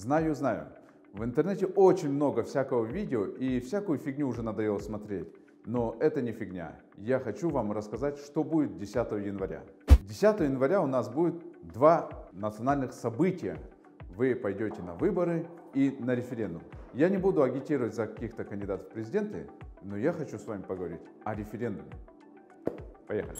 Знаю, знаю. В интернете очень много всякого видео и всякую фигню уже надоело смотреть. Но это не фигня. Я хочу вам рассказать, что будет 10 января. 10 января у нас будет два национальных события. Вы пойдете на выборы и на референдум. Я не буду агитировать за каких-то кандидатов в президенты, но я хочу с вами поговорить о референдуме. Поехали.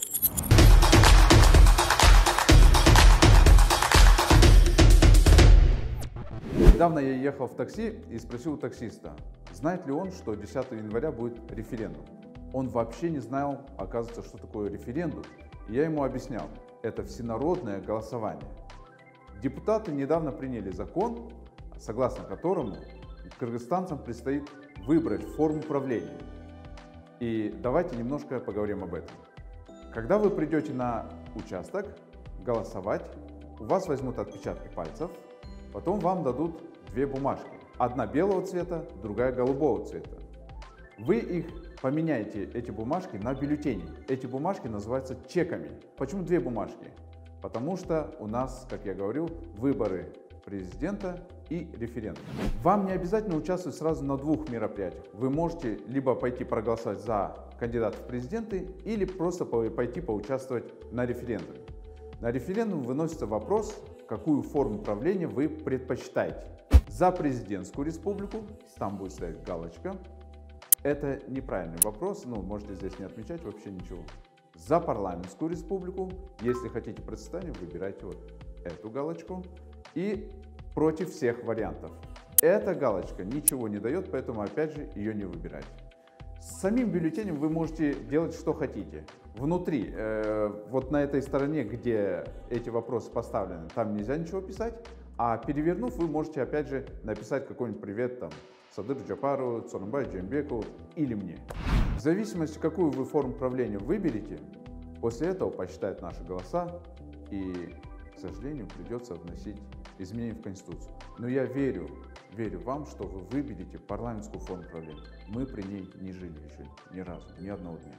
Недавно я ехал в такси и спросил у таксиста, знает ли он, что 10 января будет референдум. Он вообще не знал, оказывается, что такое референдум. И я ему объяснял, это всенародное голосование. Депутаты недавно приняли закон, согласно которому кыргызстанцам предстоит выбрать форму правления. И давайте немножко поговорим об этом. Когда вы придете на участок голосовать, у вас возьмут отпечатки пальцев, потом вам дадут две бумажки. Одна белого цвета, другая голубого цвета. Вы их поменяете, эти бумажки, на бюллетени. Эти бумажки называются чеками. Почему две бумажки? Потому что у нас, как я говорил, выборы президента и референдум. Вам не обязательно участвовать сразу на двух мероприятиях. Вы можете либо пойти проголосовать за кандидата в президенты, или просто пойти поучаствовать на референдуме. На референдум выносится вопрос, какую форму правления вы предпочитаете. За президентскую республику, там будет стоять галочка. Это неправильный вопрос, можете здесь не отмечать вообще ничего. За парламентскую республику, если хотите процветания, выбирайте вот эту галочку. И против всех вариантов. Эта галочка ничего не дает, поэтому опять же ее не выбирайте. С самим бюллетенем вы можете делать что хотите. Внутри, вот на этой стороне, где эти вопросы поставлены, там нельзя ничего писать, а перевернув, вы можете опять же написать какой-нибудь привет там Садыру Джапару, Цорнбаю Джеймбеку или мне. В зависимости, какую вы форму правления выберете, после этого посчитают наши голоса и, к сожалению, придется вносить изменения в Конституцию. Но я верю вам, что вы выберете парламентскую форму правления. Мы при ней не жили еще ни разу, ни одного дня.